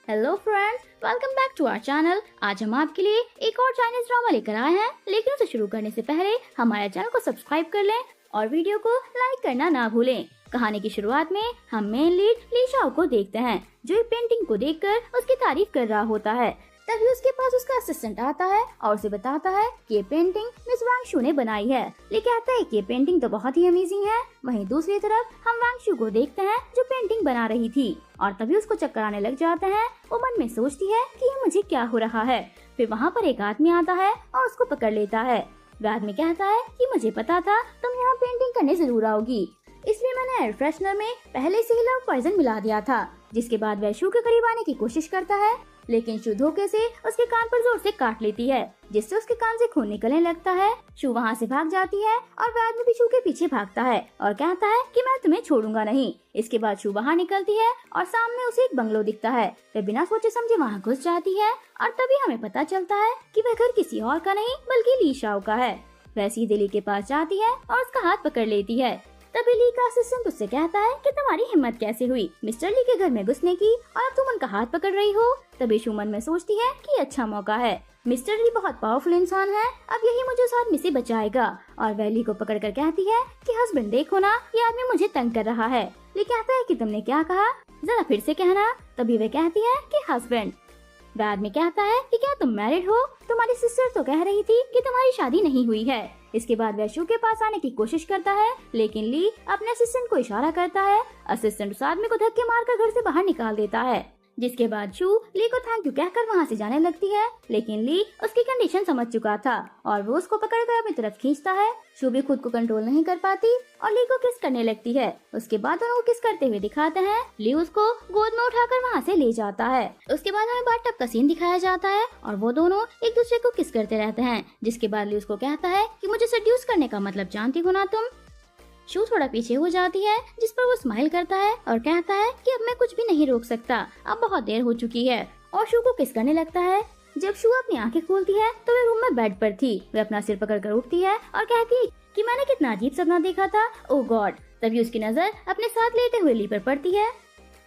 Hello friends, welcome back to our channel. आज हम आपके लिए एक और चाइनीज ड्रामा लेकर आए हैं, लेकिन उसे शुरू करने से पहले हमारे चैनल को सब्सक्राइब कर लें और वीडियो को लाइक करना ना भूलें। कहानी की शुरुआत में हम मेन लीड ली शाओ को देखते हैं, जो एक पेंटिंग को देखकर उसकी तारीफ कर रहा होता है। तभी उसके पास उसका असिस्टेंट आता है और उसे बताता है कि ये पेंटिंग मिस वांगशू ने बनाई है। ली कहता है कि ये पेंटिंग तो बहुत ही अमेजिंग है। वहीं दूसरी तरफ हम वांगशू को देखते हैं, जो पेंटिंग बना रही थी, और तभी उसको चक्कर आने लग जाते हैं। वो मन में सोचती है कि ये मुझे क्या हो रहा है। फिर वहाँ पर एक आदमी आता है और उसको पकड़ लेता है। वह आदमी कहता है कि मुझे पता था तुम यहाँ पेंटिंग करने जरूर आओगी, इसलिए मैंने एयर फ्रेशनर में पहले से ही लव पॉइजन मिला दिया था। जिसके बाद वह शू के करीब आने की कोशिश करता है, लेकिन शू धोखे से उसके कान पर जोर से काट लेती है, जिससे उसके कान से खून निकलने लगता है। शू वहाँ से भाग जाती है और वह आदमी भी शू के पीछे भागता है और कहता है कि मैं तुम्हें छोड़ूंगा नहीं। इसके बाद शू बाहर निकलती है और सामने उसे एक बंगलो दिखता है। वह बिना सोचे समझे वहाँ घुस जाती है और तभी हमें पता चलता है कि वह घर किसी और का नहीं बल्कि ली शाओ का है। वह सीधे ली के पास जाती है और उसका हाथ पकड़ लेती है। तभी ली का असिस्टेंट उससे कहता है कि तुम्हारी हिम्मत कैसे हुई मिस्टर ली के घर में घुसने की, और अब तुम उनका हाथ पकड़ रही हो। तभी शू मन में सोचती है कि अच्छा मौका है, मिस्टर ली बहुत पावरफुल इंसान है, अब यही मुझे उस आदमी से बचाएगा। और वह ली को पकड़ कर कहती है कि हस्बैंड देखो ना, ये आदमी मुझे तंग कर रहा है। ली कहता है कि तुमने क्या कहा, जरा फिर से कहना। तभी वह कहती है कि हस्बैंड। वह आदमी कहता है कि क्या तुम मैरिड हो, तुम्हारी सिस्टर तो कह रही थी कि तुम्हारी शादी नहीं हुई है। इसके बाद वह शू के पास आने की कोशिश करता है, लेकिन ली अपने असिस्टेंट को इशारा करता है। असिस्टेंट उस आदमी को धक्के मारकर घर से बाहर निकाल देता है। जिसके बाद शू ली को थैंक यू कहकर वहाँ से जाने लगती है, लेकिन ली उसकी कंडीशन समझ चुका था और वो उसको पकड़कर अपनी तरफ खींचता है। शू भी खुद को कंट्रोल नहीं कर पाती और ली को किस करने लगती है। उसके बाद दोनों को किस करते हुए दिखाते हैं। ली उसको गोद में उठाकर वहाँ से ले जाता है। उसके बाद हमें बाथटब का सीन दिखाया जाता है और वो दोनों एक दूसरे को किस करते रहते हैं। जिसके बाद ली उसको कहता है कि मुझे सेड्यूस करने का मतलब जानती हो ना तुम। शू थोड़ा पीछे हो जाती है, जिस पर वो स्माइल करता है और कहता है कि अब मैं कुछ भी नहीं रोक सकता, अब बहुत देर हो चुकी है, और शू को किस करने लगता है। जब शू अपनी आंखें खोलती है तो वह रूम में बेड पर थी। वह अपना सिर पकड़कर उठती है और कहती है कि मैंने कितना अजीब सपना देखा था, ओह गॉड। तभी उसकी नजर अपने साथ लेटे हुए ली पर पड़ती है।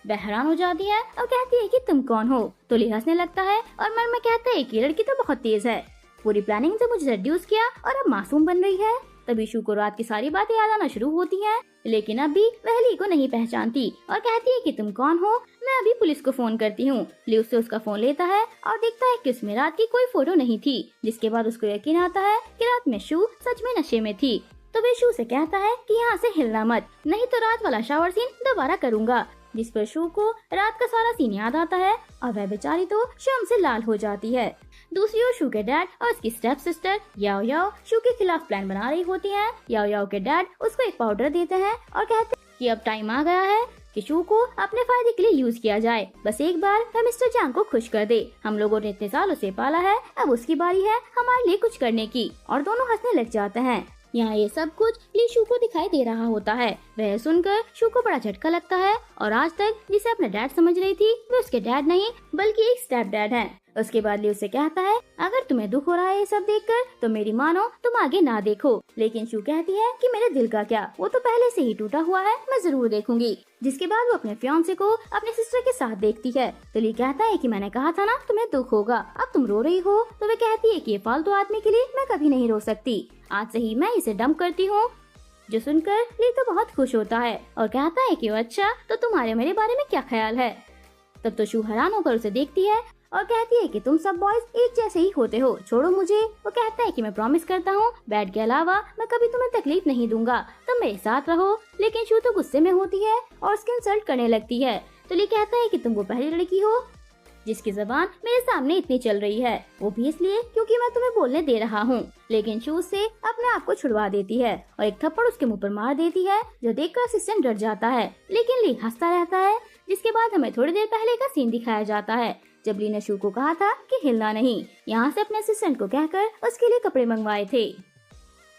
वह हैरान हो जाती है और कहती है कि तुम कौन हो। तो ली हंसने लगता है और मन में कहता है कि लड़की तो बहुत तेज है, पूरी प्लानिंग से मुझे सेड्यूस किया और अब मासूम बन रही है। तभी शू को रात की सारी बातें याद आना शुरू होती हैं, लेकिन अब भी वह ली को नहीं पहचानती और कहती है कि तुम कौन हो, मैं अभी पुलिस को फोन करती हूँ। ली उससे उसका फोन लेता है और देखता है कि उसमें रात की कोई फोटो नहीं थी। जिसके बाद उसको यकीन आता है कि रात में शू सच में नशे में थी। तो वे शू से कहता है कि यहाँ से हिलना मत, नहीं तो रात वाला शावर सीन दोबारा करूँगा। जिस पर शू को रात का सारा सीन याद आता है और वह बेचारी तो शर्म से लाल हो जाती है। दूसरी ओर शू के डैड और उसकी स्टेप सिस्टर याओ याओ शू के खिलाफ प्लान बना रही होती हैं। याओ याओ के डैड उसको एक पाउडर देते हैं और कहते हैं कि अब टाइम आ गया है कि शू को अपने फायदे के लिए यूज किया जाए। बस एक बार वह मिस्टर जांग को खुश कर दे, हम लोगों ने इतने साल उसे पाला है, अब उसकी बारी है हमारे लिए कुछ करने की। और दोनों हंसने लग जाते हैं। यहाँ ये सब कुछ ली शू को दिखाई दे रहा होता है। वह सुनकर शू को बड़ा झटका लगता है और आज तक जिसे अपना डैड समझ रही थी वो उसके डैड नहीं बल्कि एक स्टेप डैड है। उसके बाद ली उससे कहता है अगर तुम्हें दुख हो रहा है ये सब देखकर तो मेरी मानो तुम आगे ना देखो। लेकिन शू कहती है कि मेरे दिल का क्या, वो तो पहले से ही टूटा हुआ है, मैं जरूर देखूंगी। जिसके बाद वो अपने फियांसे को अपने सिस्टर के साथ देखती है। तो ली कहता है कि मैंने कहा था ना तुम्हें दुख होगा, अब तुम रो रही हो। तो वह कहती है कि ये फालतू आदमी के लिए मैं कभी नहीं रो सकती, आज से ही मैं इसे डंप करती हूँ। जो सुनकर ली तो बहुत खुश होता है और कहता है कि अच्छा तो तुम्हारे मेरे बारे में क्या ख्याल है। तब तो शू हैरान होकर उसे देखती है और कहती है कि तुम सब बॉयज एक जैसे ही होते हो, छोड़ो मुझे। वो कहता है कि मैं प्रॉमिस करता हूँ बैड के अलावा मैं कभी तुम्हें तकलीफ नहीं दूंगा, तुम मेरे साथ रहो। लेकिन शू तो गुस्से में होती है और उसकी इंसल्ट करने लगती है। तो ली कहता है कि तुम वो पहली लड़की हो जिसकी जबान मेरे सामने इतनी चल रही है, वो भी इसलिए क्योंकि मैं तुम्हें बोलने दे रहा हूँ। लेकिन शू से अपने आप को छुड़वा देती है और एक थप्पड़ उसके मुंह पर मार देती है, जो देखकर असिस्टेंट डर जाता है, लेकिन ली हंसता रहता है। जिसके बाद हमें थोड़ी देर पहले का सीन दिखाया जाता है, जब ली ने शू को कहा था कि हिलना नहीं, यहाँ से अपने असिस्टेंट को कहकर उसके लिए कपड़े मंगवाए थे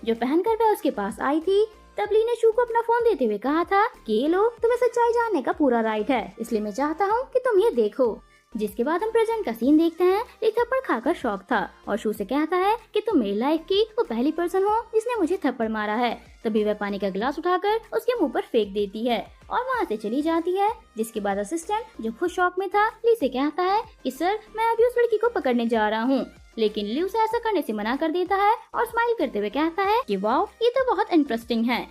जो पहनकर वह उसके पास आई थी। तब ली ने शू को अपना फोन देते हुए कहा था कि ये लो, तुम्हें सच्चाई जानने का पूरा राइट है, इसलिए मैं चाहता हूँ कि तुम ये देखो। जिसके बाद हम प्रेजेंट का सीन देखते हैं। एक थप्पड़ खाकर शौक था और शू से कहता है कि तुम मेरी लाइफ की वो पहली पर्सन हो जिसने मुझे थप्पड़ मारा है। तभी वह पानी का गिलास उठाकर उसके मुंह पर फेंक देती है और वहाँ से चली जाती है। जिसके बाद असिस्टेंट जो खुद शौक में था ली से कहता है कि सर मैं अभी उस लड़की को पकड़ने जा रहा हूँ, लेकिन ली उसे ऐसा करने से मना कर देता है और स्माइल करते हुए कहता है कि वाओ ये तो बहुत इंटरेस्टिंग है।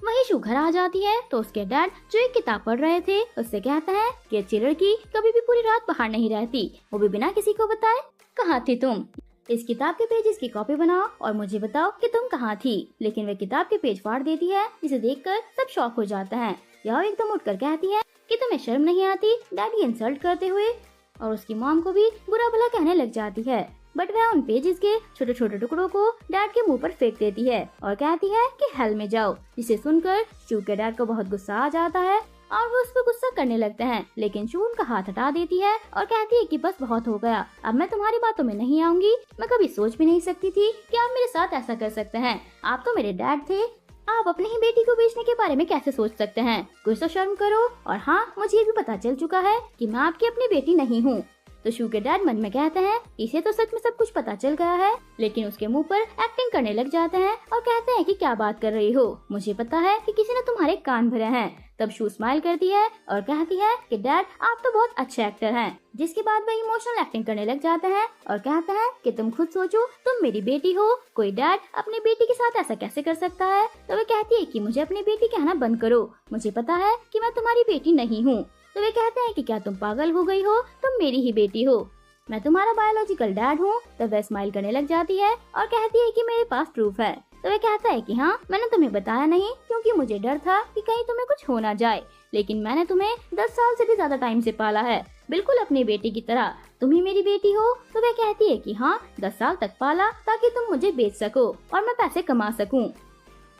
वहीं शू घर आ जाती है तो उसके डैड जो एक किताब पढ़ रहे थे उससे कहता है कि अच्छी लड़की कभी भी पूरी रात बाहर नहीं रहती, वो भी बिना किसी को बताए। कहाँ थी तुम? इस किताब के पेजेस की कॉपी बनाओ और मुझे बताओ कि तुम कहाँ थी। लेकिन वह किताब के पेज फाड़ देती है जिसे देखकर सब शॉक हो जाता है। यह एकदम उठकर कहती है कि तुम्हें शर्म नहीं आती डैडी इंसल्ट करते हुए, और उसकी मॉम को भी बुरा भला कहने लग जाती है। बट वह उन पेजेस के छोटे छोटे टुकड़ों को डैड के मुंह पर फेंक देती है और कहती है कि हेल में जाओ। जिसे सुनकर शू के डैड को बहुत गुस्सा आ जाता है और वो उस पर गुस्सा करने लगते हैं, लेकिन शू उनका हाथ हटा देती है और कहती है कि बस बहुत हो गया, अब मैं तुम्हारी बातों में नहीं आऊंगी। मैं कभी सोच भी नहीं सकती थी कि आप मेरे साथ ऐसा कर सकते हैं। आप तो मेरे डैड थे, आप अपनी ही बेटी को बेचने के बारे में कैसे सोच सकते हैं? कुछ तो शर्म करो। और हाँ, मुझे ये भी पता चल चुका है कि मैं आपकी अपनी बेटी नहीं हूँ। तो शू के डैड मन में कहते हैं इसे तो सच में सब कुछ पता चल गया है, लेकिन उसके मुंह पर एक्टिंग करने लग जाते हैं और कहते हैं कि क्या बात कर रही हो, मुझे पता है कि किसी ने तुम्हारे कान भरे हैं। तब शू स्माइल करती है और कहती है कि डैड आप तो बहुत अच्छे एक्टर हैं। जिसके बाद वह इमोशनल एक्टिंग करने लग जाते हैं और कहते हैं कि तुम खुद सोचो, तुम मेरी बेटी हो, कोई डैड अपनी बेटी के साथ ऐसा कैसे कर सकता है? तो वह कहती है कि मुझे अपनी बेटी कहना बंद करो, मुझे पता है कि मैं तुम्हारी बेटी नहीं हूँ। तो वे कहते हैं कि क्या तुम पागल हो गई हो, तुम मेरी ही बेटी हो, मैं तुम्हारा बायोलॉजिकल डैड हूँ। तब वह स्माइल करने लग जाती है और कहती है कि मेरे पास प्रूफ है। तो वह कहता है कि हाँ, मैंने तुम्हें बताया नहीं क्योंकि मुझे डर था कि कहीं तुम्हें कुछ हो ना जाए, लेकिन मैंने तुम्हें 10 साल से भी ज्यादा टाइम से पाला है, बिल्कुल अपनी बेटी की तरह, तुम ही मेरी बेटी हो। तो वह कहती है कि हाँ, 10 साल तक पाला ताकि तुम मुझे बेच सको और मैं पैसे कमा सकूं।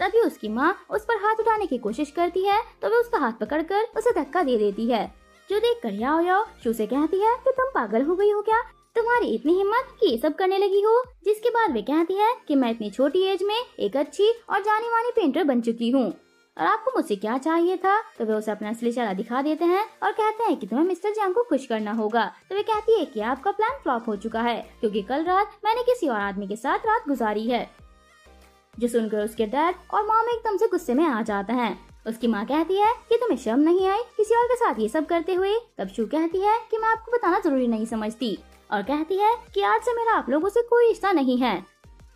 तभी उसकी माँ उस पर हाथ उठाने की कोशिश करती है तो वह उसका हाथ पकड़कर उसे धक्का दे देती है, जो देखकर याओ याओ शू से कहती है कि तुम पागल हो गई हो क्या, तुम्हारी इतनी हिम्मत कि ये सब करने लगी हो। जिसके बाद वे कहती है कि मैं इतनी छोटी एज में एक अच्छी और जानी मानी पेंटर बन चुकी हूँ और आपको मुझसे क्या चाहिए था। तो वे उसे अपना असली चेहरा दिखा देते हैं और कहते हैं कि तुम्हें मिस्टर जैंग को खुश करना होगा। तो वे कहती है कि आपका प्लान फ्लॉप हो चुका है क्योंकि कल रात मैंने किसी और आदमी के साथ रात गुजारी है। जो सुनकर उसके डैड और मॉम एकदम से गुस्से में आ जाते हैं। उसकी माँ कहती है कि तुम्हें शर्म नहीं आई किसी और के साथ ये सब करते हुए। तब शू कहती है कि मैं आपको बताना जरूरी नहीं समझती और कहती है कि आज से मेरा आप लोगों से कोई रिश्ता नहीं है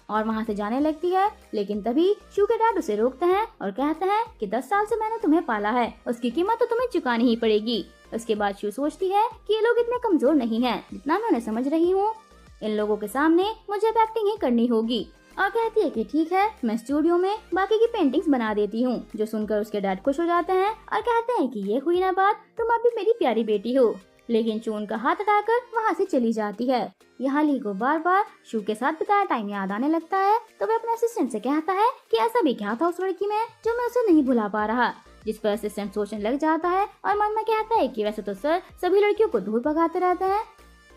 और वहाँ से जाने लगती है। लेकिन तभी शू के डैड उसे रोकते हैं और कहते हैं कि 10 साल से मैंने तुम्हें पाला है, उसकी कीमत तो तुम्हें चुकानी ही पड़ेगी। उसके बाद शू सोचती है कि ये लोग इतने कमजोर नहीं हैं जितना मैं उन्हें समझ रही हूँ, इन लोगों के सामने मुझे अब एक्टिंग ही करनी होगी और कहती है कि ठीक है, मैं स्टूडियो में बाकी की पेंटिंग्स बना देती हूँ। जो सुनकर उसके डैड खुश हो जाते हैं और कहते हैं कि ये हुई ना बात, तुम अभी मेरी प्यारी बेटी हो। लेकिन शू उनका हाथ हटाकर वहाँ से चली जाती है। यहाँ ली को बार बार शू के साथ बिताया टाइम याद आने लगता है तो वह अपने असिस्टेंट से कहता है कि ऐसा भी क्या था उस लड़की में जो मैं उसे नहीं भुला पा रहा। जिस पर असिस्टेंट सोचने लग जाता है और मन में कहता है कि वैसे तो सर सभी लड़कियों को दूर भगाते रहते हैं,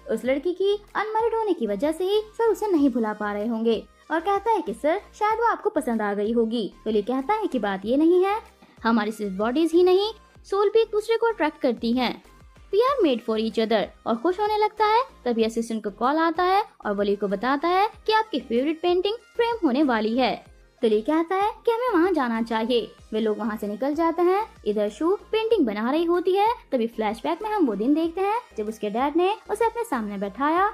उस लड़की की अनमैरिड होने की वजह से ही सर उसे नहीं भुला पा रहे होंगे और कहता है कि सर शायद वो आपको पसंद आ गई होगी। तो ली कहता है कि बात ये नहीं है, हमारी सिर्फ बॉडीज ही नहीं सोल भी एक दूसरे को अट्रैक्ट करती हैं, we are made for each other. और खुश होने लगता है। तभी असिस्टेंट को कॉल आता है और वो ली को बताता है कि आपकी फेवरेट पेंटिंग फ्रेम होने वाली है। तो ली कहता है कि हमें वहाँ जाना चाहिए। वे लोग वहाँ से निकल जाते हैं। इधर शू पेंटिंग बना रही होती है। तभी फ्लैशबैक में हम वो दिन देखते हैं जब उसके डैड ने उसे अपने सामने बैठाया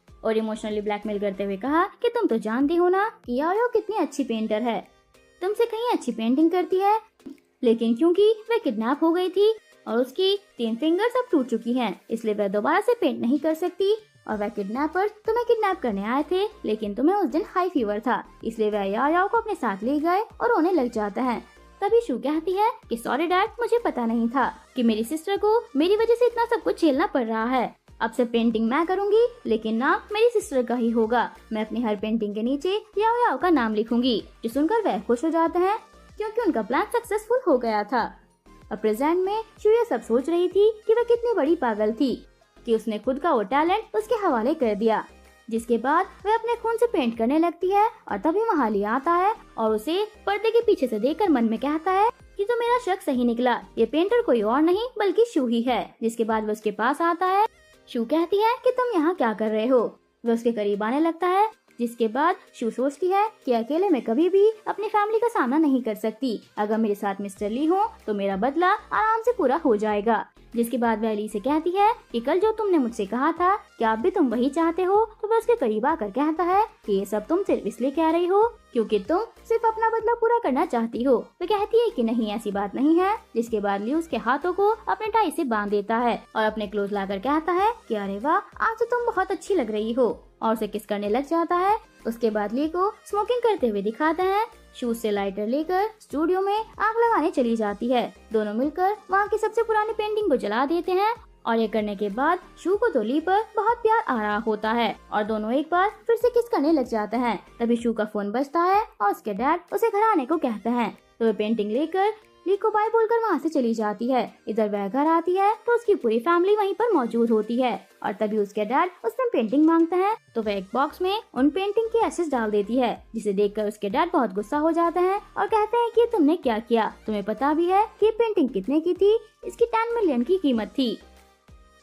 और इमोशनली ब्लैकमेल करते हुए कहा कि तुम तो जानती हो ना कि याओ कितनी अच्छी पेंटर है, तुमसे कहीं अच्छी पेंटिंग करती है। लेकिन क्योंकि वह किडनैप हो गई थी और उसकी 3 फिंगर्स अब टूट चुकी हैं, इसलिए वह दोबारा से पेंट नहीं कर सकती। और वह किडनैपर्स तुम्हें किडनैप करने आए थे, लेकिन तुम्हें उस दिन हाई फीवर था, इसलिए वह याओ को अपने साथ ले गए और रोने लग जाते हैं। तभी शू कहती है कि सॉरी डैड, मुझे पता नहीं था कि मेरी सिस्टर को मेरी वजह से इतना सब कुछ झेलना पड़ रहा है। अब से पेंटिंग मैं करूंगी, लेकिन नाम मेरी सिस्टर का ही होगा। मैं अपनी हर पेंटिंग के नीचे याओ का नाम लिखूंगी। जो सुनकर वह खुश हो जाते हैं क्योंकि उनका प्लान सक्सेसफुल हो गया था। अब प्रेजेंट में शू ये सब सोच रही थी कि वह कितनी बड़ी पागल थी कि उसने खुद का वो टैलेंट उसके हवाले कर दिया। जिसके बाद वह अपने खून से पेंट करने लगती है और तभी वहाँ ली आता है और उसे पर्दे के पीछे से देखकर मन में कहता है कि तो मेरा शक सही निकला, ये पेंटर कोई और नहीं बल्कि शू ही है। जिसके बाद वह उसके पास आता है शू कहती है कि तुम यहाँ क्या कर रहे हो। वह उसके करीब आने लगता है, जिसके बाद शू सोचती है कि अकेले मैं कभी भी अपनी फैमिली का सामना नहीं कर सकती। अगर मेरे साथ मिस्टर ली हो तो मेरा बदला आराम से पूरा हो जाएगा। जिसके बाद वह ली से कहती है कि कल जो तुमने मुझसे कहा था कि आप भी तुम वही चाहते हो, तो वह उसके करीब आकर कहता है कि ये सब तुम सिर्फ इसलिए कह रही हो क्योंकि तुम सिर्फ अपना बदला पूरा करना चाहती हो। वह कहती है कि नहीं, ऐसी बात नहीं है। जिसके बाद ली उसके हाथों को अपने टाई से बांध देता है और अपने क्लोज लाकर कहता है कि अरे वाह, आज तो तुम बहुत अच्छी लग रही हो, और उसे किस करने लग जाता है। उसके बाद ली को स्मोकिंग करते हुए दिखाते हैं। शू से लाइटर लेकर स्टूडियो में आग लगाने चली जाती है। दोनों मिलकर वहाँ की सबसे पुरानी पेंटिंग को जला देते हैं और ये करने के बाद शू को तो ली पर बहुत प्यार आ रहा होता है और दोनों एक बार फिर से किस करने लग जाते हैं। तभी शू का फोन बजता है और उसके डैड उसे घर आने को कहते हैं। तो वह पेंटिंग लेकर ली को बाय बोलकर वहाँ से चली जाती है। इधर वह घर आती है तो उसकी पूरी फैमिली वहीं पर मौजूद होती है और तभी उसके डैड उससे पेंटिंग मांगते हैं। तो वह एक बॉक्स में उन पेंटिंग की एसेस डाल देती है, जिसे देखकर उसके डैड बहुत गुस्सा हो जाते हैं और कहते हैं कि तुमने क्या किया, तुम्हें पता भी है कि पेंटिंग कितने की थी? इसकी 10 मिलियन की कीमत थी।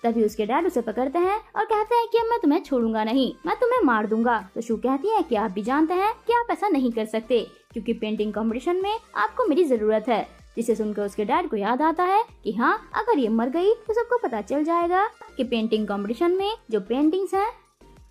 तभी उसके डैड उसे पकड़ते हैं और कहते हैं कि अब मैं तुम्हें छोड़ूंगा नहीं, मैं तुम्हें मार दूंगा। तो शू कहती है कि आप भी जानते हैं कि आप ऐसा नहीं कर सकते क्योंकि पेंटिंग कंपटीशन में आपको मेरी जरूरत है। जिसे सुनकर उसके डैड को याद आता है कि हाँ, अगर ये मर गई तो सबको पता चल जाएगा कि पेंटिंग कंपटीशन में जो पेंटिंग्स हैं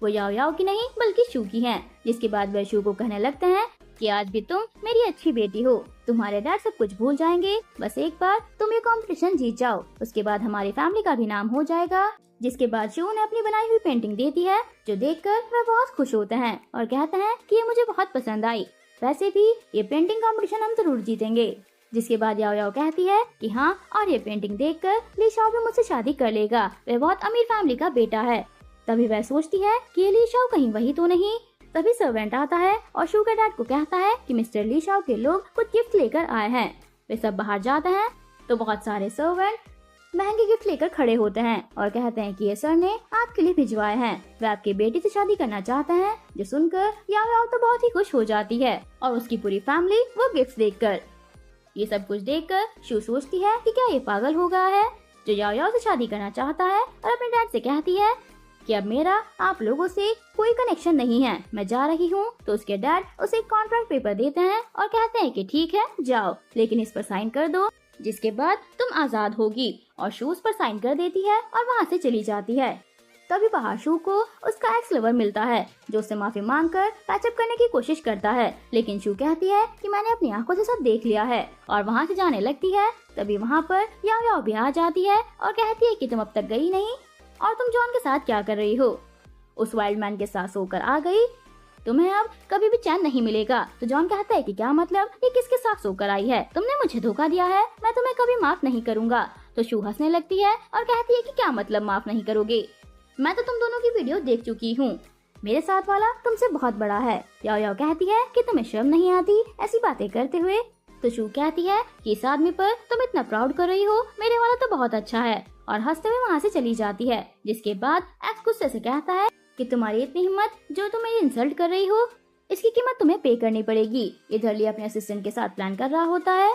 वो याओ याओ की नहीं बल्कि शू की हैं। जिसके बाद वह शू को कहने लगते हैं कि आज भी तुम मेरी अच्छी बेटी हो, तुम्हारे डैड सब कुछ भूल जाएंगे, बस एक बार तुम ये कंपटीशन जीत जाओ, उसके बाद हमारी फैमिली का भी नाम हो जाएगा। जिसके बाद शू ने अपनी बनाई हुई पेंटिंग देती है, जो देखकर वह बहुत खुश होते हैं और कहते हैं कि ये मुझे बहुत पसंद आई, वैसे भी ये पेंटिंग कंपटीशन हम जरूर जीतेंगे। जिसके बाद याओ याओ कहती है कि हाँ, और ये पेंटिंग देखकर ली शाओ भी मुझसे शादी कर लेगा, वह बहुत अमीर फैमिली का बेटा है। तभी वह सोचती है कि ली शाओ कहीं वही तो नहीं। तभी सर्वेंट आता है और शू के डैड को कहता है कि मिस्टर ली शाओ के लोग कुछ गिफ्ट लेकर आए हैं। वे सब बाहर जाते हैं तो बहुत सारे सर्वेंट महंगे गिफ्ट लेकर खड़े होते हैं और कहते हैं कि ये सर ने आपके लिए भिजवाए हैं, वे आपकी बेटी से शादी करना चाहते हैं। जो सुनकर याओ याओ तो बहुत ही खुश हो जाती है और उसकी पूरी फैमिली वो गिफ्ट देखकर। ये सब कुछ देखकर शू सोचती है कि क्या ये पागल हो गया है जो याओ याओ से शादी करना चाहता है, और अपने डैड से कहती है कि अब मेरा आप लोगों से कोई कनेक्शन नहीं है, मैं जा रही हूँ। तो उसके डैड उसे एक कॉन्ट्रैक्ट पेपर देते हैं और कहते हैं कि ठीक है जाओ, लेकिन इस पर साइन कर दो, जिसके बाद तुम आजाद होगी। और शू उस पर साइन कर देती है और वहाँ से चली जाती है। तभी बाहर शू को उसका एक्स लवर मिलता है, जो उससे माफी मांगकर पैचअप करने की कोशिश करता है, लेकिन शू कहती है कि मैंने अपनी आंखों से सब देख लिया है और वहाँ से जाने लगती है। तभी वहाँ पर याओ याओ भी आ जाती है और कहती है कि तुम अब तक गई नहीं और तुम जॉन के साथ क्या कर रही हो? उस वाइल्ड मैन के साथ सोकर आ गई, तुम्हें अब कभी भी चैन नहीं मिलेगा। तो जॉन कहता है कि क्या मतलब, ये किसके साथ सोकर आई है? तुमने मुझे धोखा दिया है, मैं तुम्हें कभी माफ नहीं करूंगा। तो शू हंसने लगती है और कहती है कि क्या मतलब माफ नहीं करोगे, मैं तो तुम दोनों की वीडियो देख चुकी हूँ, मेरे साथ वाला तुमसे बहुत बड़ा है। याओ याओ कहती है कि तुम्हें शर्म नहीं आती ऐसी बातें करते हुए? तो शू कहती है कि इस आदमी पर तुम इतना प्राउड कर रही हो, मेरे वाला तो बहुत अच्छा है, और हंसते हुए वहाँ से चली जाती है। जिसके बाद एक्स गुस्से से कहता है कि तुम्हारी इतनी हिम्मत जो तुम मेरी इंसल्ट कर रही हो, इसकी कीमत तुम्हें पे करनी पड़ेगी। इधर ली अपने असिस्टेंट के साथ प्लान कर रहा होता है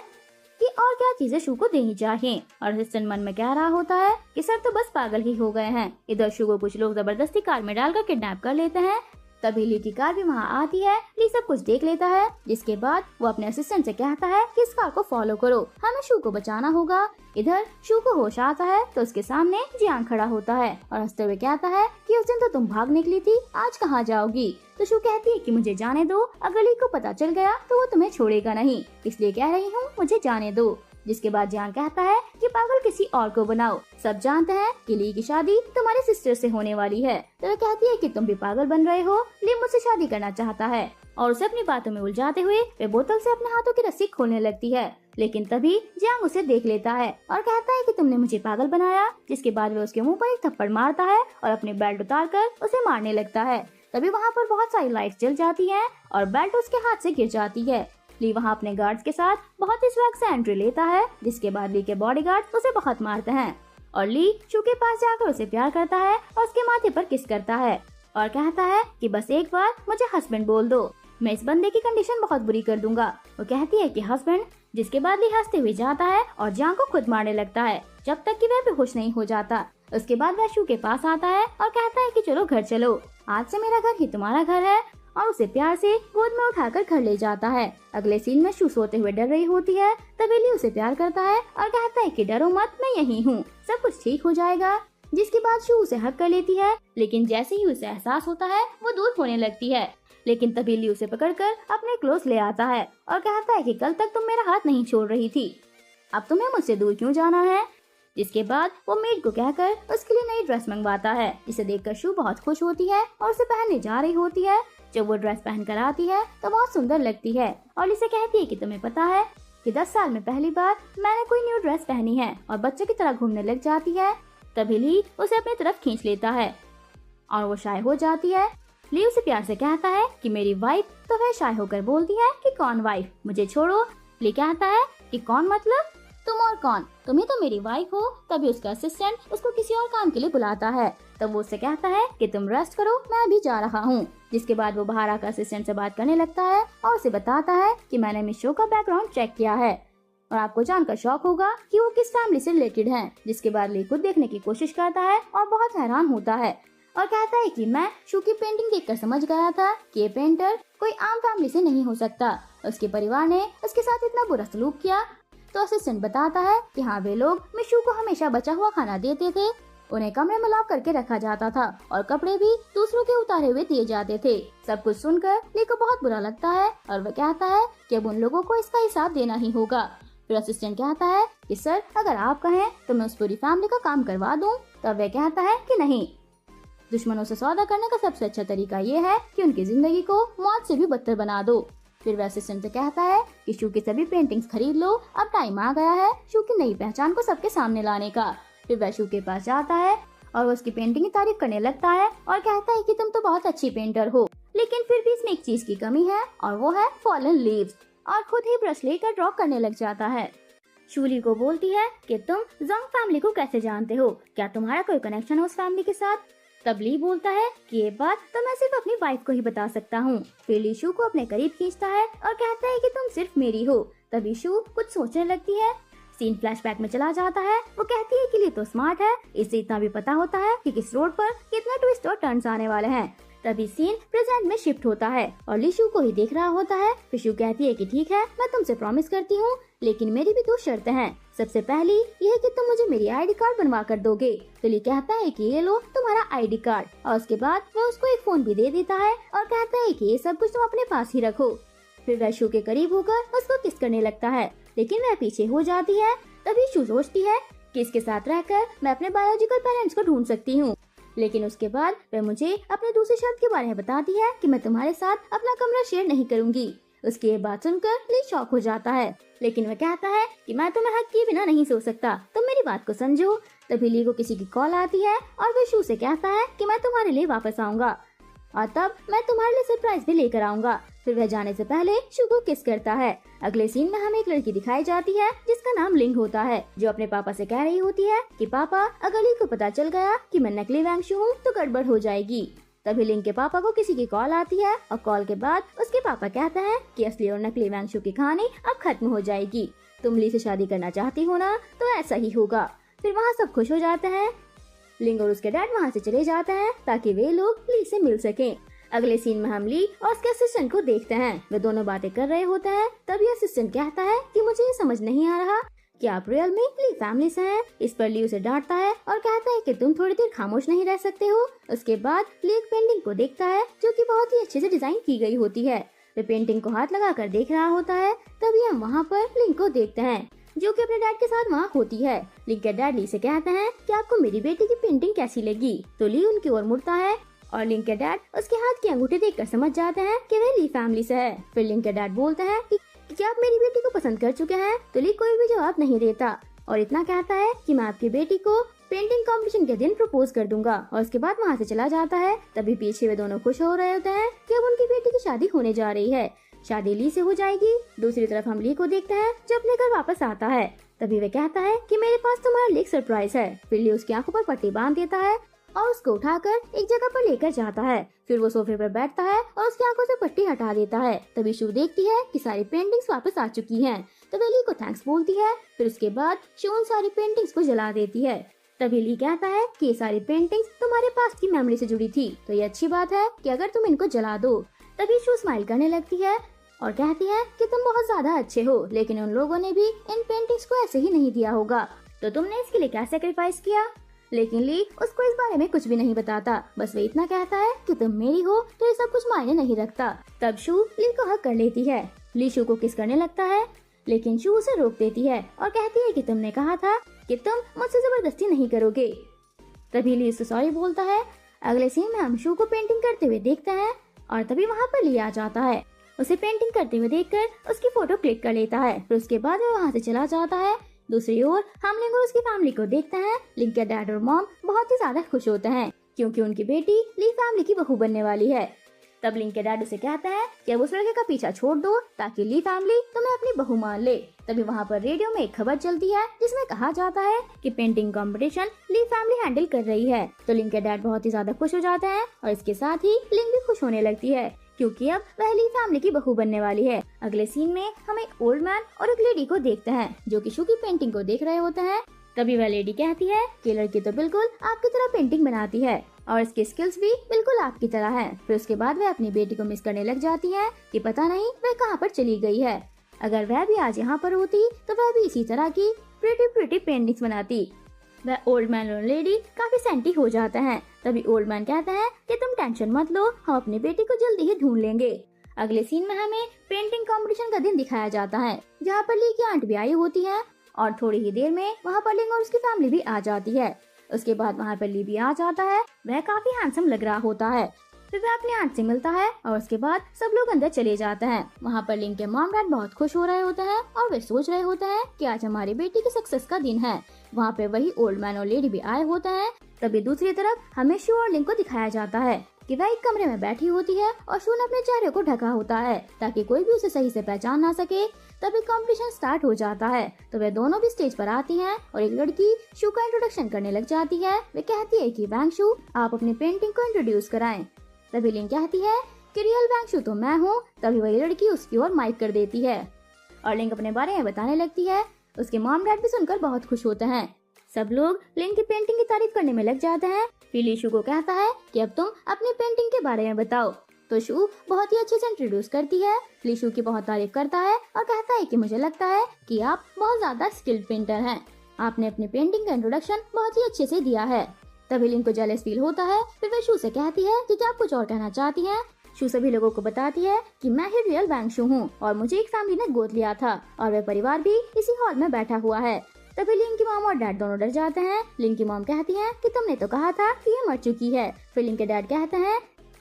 कि और क्या चीजें शू को देनी चाहिए, और असिस्टेंट मन में कह रहा होता है कि सर तो बस पागल ही हो गए हैं। इधर शू को कुछ लोग जबरदस्ती कार में डालकर किडनैप कर लेते हैं। तभी ली की कार भी वहाँ आती है। ली सब कुछ देख लेता है, जिसके बाद वो अपने असिस्टेंट से कहता है कि इस कार को फॉलो करो, हमें शू को बचाना होगा। इधर शू को होश आता है तो उसके सामने जियांग खड़ा होता है और हंसते हुए कहता है कि उस दिन तो तुम भाग निकली थी, आज कहाँ जाओगी? तो शू कहती है कि मुझे जाने दो, अगर ली को पता चल गया तो वो तुम्हें छोड़ेगा नहीं, इसलिए कह रही हूँ मुझे जाने दो। जिसके बाद जियांग कहता है कि पागल किसी और को बनाओ, सब जानते हैं कि ली की शादी तुम्हारे सिस्टर से होने वाली है। तो वह कहती है कि तुम भी पागल बन रहे हो, ली मुझसे शादी करना चाहता है, और उसे अपनी बातों में उलझाते हुए वे बोतल से अपने हाथों की रस्सी खोलने लगती है। लेकिन तभी जियांग उसे देख लेता है और कहता है कि तुमने मुझे पागल बनाया। जिसके बाद वह उसके मुंह पर एक थप्पड़ मारता है और अपने बेल्ट उतार कर उसे मारने लगता है। तभी वहाँ पर बहुत सारी लाइट्स जल जाती है और बेल्ट उसके हाथ से गिर जाती है। ली वहाँ अपने गार्ड्स के साथ बहुत ही स्वैग से एंट्री लेता है। जिसके बाद ली के बॉडीगार्ड्स उसे बहुत मारते हैं और ली शू के पास जाकर उसे प्यार करता है और उसके माथे पर किस करता है और कहता है कि बस एक बार मुझे हस्बैंड बोल दो, मैं इस बंदे की कंडीशन बहुत बुरी कर दूंगा। वो कहती है कि हस्बैंड जिसके बाद ली हंसते हुए जाता है और जांग को खुद मारने लगता है जब तक कि वह बेहोश नहीं हो जाता। उसके बाद वह शू के पास आता है और कहता है कि चलो घर चलो, आज से मेरा घर ही तुम्हारा घर है, और उसे प्यार से गोद में उठाकर घर ले जाता है। अगले सीन में शू सोते हुए डर रही होती है, तभी ली उसे प्यार करता है और कहता है कि डरो मत, मैं यहीं हूँ, सब कुछ ठीक हो जाएगा। जिसके बाद शू उसे हक कर लेती है, लेकिन जैसे ही उसे एहसास होता है वो दूर होने लगती है। लेकिन तभी ली उसे पकड़कर अपने क्लोज ले आता है और कहता है कि कल तक तुम मेरा हाथ नहीं छोड़ रही थी, अब तुम्हें मुझसे दूर क्यों जाना है। जिसके बाद वो मेड को कहकर उसके लिए नई ड्रेस मंगवाता है, जिसे देखकर शू बहुत खुश होती है और उसे पहनने जा रही होती है। जब वो ड्रेस पहन कर आती है तो बहुत सुंदर लगती है और इसे कहती है कि तुम्हें पता है कि 10 साल में पहली बार मैंने कोई न्यू ड्रेस पहनी है, और बच्चों की तरह घूमने लग जाती है। तभी ली उसे अपनी तरफ खींच लेता है और वो शाय हो जाती है। ली उसे प्यार से कहता है कि मेरी वाइफ, तो वह शाय होकर बोलती है कि कौन वाइफ, मुझे छोड़ो। ली कहता है कि कौन मतलब, तुम और कौन, तुम ही तो मेरी वाइफ हो। तभी उसका असिस्टेंट उसको किसी और काम के लिए बुलाता है, तब वो उससे कहता है कि तुम रेस्ट करो, मैं अभी जा रहा हूँ। जिसके बाद वो बाहर आकर असिस्टेंट से बात करने लगता है और उसे बताता है कि मैंने मिस शो का बैकग्राउंड चेक किया है और आपको जानकर शॉक होगा कि वो किस फैमिली से रिलेटेड हैं। जिसके बाद ली खुद देखने की कोशिश करता है और बहुत हैरान होता है और कहता है कि मैं शू की पेंटिंग देखकर समझ गया था कि ये पेंटर कोई आम फैमिली से नहीं हो सकता। उसके परिवार ने उसके साथ इतना बुरा सलूक किया। तो असिस्टेंट बताता है कि हाँ, वे लोग मिशू को हमेशा बचा हुआ खाना देते थे, उन्हें कमरे में लॉक करके रखा जाता था और कपड़े भी दूसरों के उतारे हुए दिए जाते थे। सब कुछ सुनकर ली को बहुत बुरा लगता है और वह कहता है कि अब उन लोगों को इसका हिसाब देना ही होगा। फिर असिस्टेंट कहता है कि सर, अगर आप कहें तो मैं उस पूरी फैमिली का काम करवा दूं। तब वह कहता है कि नहीं, दुश्मनों से सौदा करने का सबसे अच्छा तरीका ये है कि उनकी जिंदगी को मौत से भी बदतर बना दो। फिर वह असिस्टेंट से कहता है कि शू की सभी पेंटिंग्स खरीद लो, अब टाइम आ गया है शू की नई पहचान को सबके सामने लाने का। फिर वह शू के पास जाता है और उसकी पेंटिंग की तारीफ करने लगता है और कहता है कि तुम तो बहुत अच्छी पेंटर हो, लेकिन फिर भी इसमें एक चीज की कमी है और वो है फॉलन लीव्स, और खुद ही ब्रश लेकर ड्रॉ करने लग जाता है। शू ली को बोलती है कि तुम जोंग फैमिली को कैसे जानते हो, क्या तुम्हारा कोई कनेक्शन है उस फैमिली के साथ। तब ली बोलता है कि ये बात तो मैं सिर्फ अपनी वाइफ को ही बता सकता हूँ। फिर ली शू को अपने करीब खींचता है और कहता है कि तुम सिर्फ मेरी हो। तभी शू कुछ सोचने लगती है। सीन फ्लैशबैक में चला जाता है। वो कहती है कि ली तो स्मार्ट है, इससे इतना भी पता होता है कि किस रोड पर कितने ट्विस्ट और टर्न्स आने वाले हैं। तभी सीन प्रेजेंट में शिफ्ट होता है और ली शू को ही देख रहा होता है। फिर शू कहती है कि ठीक है, मैं तुमसे प्रॉमिस करती हूँ, लेकिन मेरी भी 2 शर्तें हैं। सबसे पहली यह है कि तुम मुझे मेरी आईडी कार्ड बनवा कर दोगे। तो ली कहता है कि ये लो तुम्हारा आईडी कार्ड, और उसके बाद वह उसको एक फोन भी दे देता है और कहता है कि ये सब कुछ तुम अपने पास ही रखो। फिर वह शू के करीब होकर उसको किस करने लगता है, लेकिन वह पीछे हो जाती है। तभी शू सोचती है कि इसके साथ रहकर मैं अपने बायोलॉजिकल पेरेंट्स को ढूंढ सकती हूँ। लेकिन उसके बाद वह मुझे अपने दूसरी शर्त के बारे में बताती है कि मैं तुम्हारे साथ अपना कमरा शेयर नहीं करूंगी। उसकी ये बात सुनकर ली शॉक हो जाता है, लेकिन वह कहता है कि मैं तुम्हें हक किए बिना नहीं सो सकता, तुम मेरी बात को समझो। तभी ली को किसी की कॉल आती है और वह शू से कहता है कि मैं तुम्हारे लिए वापस आऊंगा और तब मैं तुम्हारे लिए सरप्राइज भी लेकर आऊंगा। फिर वह जाने से पहले शू को किस करता है। अगले सीन में हमें एक लड़की दिखाई जाती है जिसका नाम लिंग होता है, जो अपने पापा से कह रही होती है कि पापा, अगर ली को पता चल गया कि मैं नकली वैंगशू हूँ तो गड़बड़ हो जाएगी। तभी लिंग के पापा को किसी की कॉल आती है और कॉल के बाद उसके पापा कहते हैं कि असली और नकली वैंगशू की कहानी अब खत्म हो जाएगी। तुम ली से शादी करना चाहती हो ना, तो ऐसा ही होगा। फिर वहाँ सब खुश हो जाते हैं। लिंग और उसके डैड वहाँ से चले जाते हैं ताकि वे लोग ली से मिल सकें। अगले सीन में हम ली और उसके असिस्टेंट को देखते हैं। वे दोनों बातें कर रहे होते हैं। तभी असिस्टेंट कहता है कि मुझे ये समझ नहीं आ रहा कि आप रियल में ली फैमिली से हैं। इस पर ली उसे डांटता है और कहता है कि तुम थोड़ी देर खामोश नहीं रह सकते हो। उसके बाद ली एक पेंटिंग को देखता है जो कि बहुत ही अच्छे से डिजाइन की गई होती है। वे पेंटिंग को हाथ लगा कर देख रहा होता है। तभी हम वहाँ पर लिंग को देखते हैं जो कि अपने डैड के साथ वहाँ होती है। लिंग के डैड ली से कहते हैं कि आपको मेरी बेटी की पेंटिंग कैसी लगी। तो ली उनकी ओर मुड़ता है और लिंग के डैड उसके हाथ की अंगूठी देखकर समझ जाते हैं कि वे ली फैमिली से है। फिर लिंग के डैड बोलते हैं कि क्या आप मेरी बेटी को पसंद कर चुके हैं। तो ली कोई भी जवाब नहीं देता और इतना कहता है कि मैं आपकी बेटी को पेंटिंग कंपटीशन के दिन प्रपोज कर दूंगा, और उसके बाद वहाँ से चला जाता है। तभी पीछे वे दोनों खुश हो रहे होते हैं कि अब उनकी बेटी की शादी होने जा रही है। शादी ली से हो जाएगी। दूसरी तरफ हम ली को देखते हैं जो अपने घर वापस आता है। तभी वे कहता है कि मेरे पास तुम्हारे लिए एक सरप्राइज है। फिर ली उसकी आंखों पर पट्टी बांध देता है और उसको उठाकर एक जगह पर लेकर जाता है। फिर वो सोफे पर बैठता है और उसकी आंखों से पट्टी हटा देता है। तभी शू देखती है कि सारी पेंटिंग्स वापस आ चुकी हैं। तो वे ली को थैंक्स बोलती है। फिर उसके बाद शू उन सारी पेंटिंग्स को जला देती है। तभी ली कहता है कि ये सारी पेंटिंग्स तुम्हारे पास की मेमोरी से जुड़ी थी, तो ये अच्छी बात है कि अगर तुम इनको जला दो। तभी शू स्माइल करने लगती है और कहती है कि तुम बहुत ज्यादा अच्छे हो, लेकिन उन लोगों ने भी इन पेंटिंग्स को ऐसे ही नहीं दिया होगा, तो तुमने इसके लिए क्या सेक्रीफाइस किया। लेकिन ली उसको इस बारे में कुछ भी नहीं बताता। बस वे इतना कहता है कि तुम मेरी हो तो ये सब कुछ मायने नहीं रखता। तब शू ली को हक कर लेती है। ली शू को किस करने लगता है, लेकिन शू उसे रोक देती है और कहती है कि तुमने कहा था कि तुम मुझसे जबरदस्ती नहीं करोगे। तभी ली उससे सॉरी बोलता है। अगले सीन में हम शू को पेंटिंग करते हुए देखते हैं और तभी वहाँ पर ली आ जाता है। उसे पेंटिंग करते हुए देखकर उसकी फोटो क्लिक कर लेता है। फिर उसके बाद वो वहाँ से चला जाता है। दूसरी ओर हम लिंक और उसकी फैमिली को देखते हैं। लिंक के डैड और मॉम बहुत ही ज्यादा खुश होते हैं क्योंकि उनकी बेटी ली फैमिली की बहू बनने वाली है। तब लिंक के डैड उसे कहता है कि अब उस लड़के का पीछा छोड़ दो ताकि ली फैमिली तुम्हें अपनी बहू मान ले। तभी वहाँ पर रेडियो में एक खबर चलती है जिसमें कहा जाता है कि पेंटिंग कंपटीशन ली फैमिली हैंडल कर रही है। तो लिंक के डैड बहुत ही ज्यादा खुश हो जाते हैं और इसके साथ ही लिंक भी खुश होने लगती है क्योंकि अब वह ली फैमिली की बहू बनने वाली है। अगले सीन में हम एक ओल्ड मैन और एक लेडी को देखते हैं जो कि शू की पेंटिंग को देख रहे होते हैं। तभी वह लेडी कहती है कि लड़की तो बिल्कुल आपकी तरह पेंटिंग बनाती है और इसकी स्किल्स भी बिल्कुल आपकी तरह हैं। फिर उसके बाद वह अपनी बेटी को मिस करने लग जाती है कि पता नहीं वह कहाँ पर चली गई है। अगर वह भी आज यहाँ पर होती तो वह भी इसी तरह की प्रिटी पेंटिंग्स बनाती। वह ओल्ड मैन और लेडी काफी सेंटी हो जाते हैं। तभी ओल्ड मैन कहता है कि तुम टेंशन मत लो, हम अपनी बेटी को जल्दी ही ढूंढ लेंगे। अगले सीन में हमें पेंटिंग कंपटीशन का दिन दिखाया जाता है जहाँ पर ली की आंट भी आई होती है और थोड़ी ही देर में वहाँ पर लिंग और उसकी फैमिली भी आ जाती है। उसके बाद वहाँ पर ली भी आ जाता है। वह काफी हैंडसम लग रहा होता है। फिर वह अपनी आंट से मिलता है और उसके बाद सब लोग अंदर चले जाते हैं। वहाँ पर लिंक के मॉम डैड बहुत खुश हो रहे होते हैं और वे सोच रहे होते हैं कि आज हमारी बेटी की सक्सेस का दिन है। वहाँ पे वही ओल्ड मैन और लेडी भी आए होते हैं। तभी दूसरी तरफ हमें शू और लिंक को दिखाया जाता है कि वह एक कमरे में बैठी होती है और शू ने अपने चेहरे को ढका होता है ताकि कोई भी उसे सही से पहचान ना सके। तभी कंपटीशन स्टार्ट हो जाता है तो वे दोनों भी स्टेज पर आती हैं और एक लड़की शू का इंट्रोडक्शन करने लग जाती है। वे कहती है कि वैंग शू आप अपनी पेंटिंग को इंट्रोड्यूस कराएं। तभी लिंक कहती है कि रियल वैंग शू तो मैं हूँ। तभी वही लड़की उसकी ओर माइक कर देती है और लिंक अपने बारे में बताने लगती है। उसके मॉम डैड भी सुनकर बहुत खुश होते हैं। सब लोग लिंक की पेंटिंग की तारीफ करने में लग जाते हैं। फिर ली शू को कहता है कि अब तुम अपनी पेंटिंग के बारे में बताओ। तो शू बहुत ही अच्छे से इंट्रोड्यूस करती है। ली शू की बहुत तारीफ करता है और कहता है कि मुझे लगता है कि आप बहुत ज्यादा स्किल्ड पेंटर हैं। आपने अपनी पेंटिंग का इंट्रोडक्शन बहुत ही अच्छे से दिया है। तभी लिंक को जेलस फील होता है। फिर वह शू से कहती है कि क्या आप कुछ और कहना चाहती हैं। शू सभी लोगों को बताती है कि मैं ही रियल वैंग शू हूँ और मुझे एक फैमिली ने गोद लिया था और वह परिवार भी इसी हॉल में बैठा हुआ है। तभी लिंक की मॉम और डैड दोनों डर जाते हैं। लिंक की मॉम कहती है कि तुमने तो कहा था कि ये मर चुकी है। फिर लिंक के डैड कहते हैं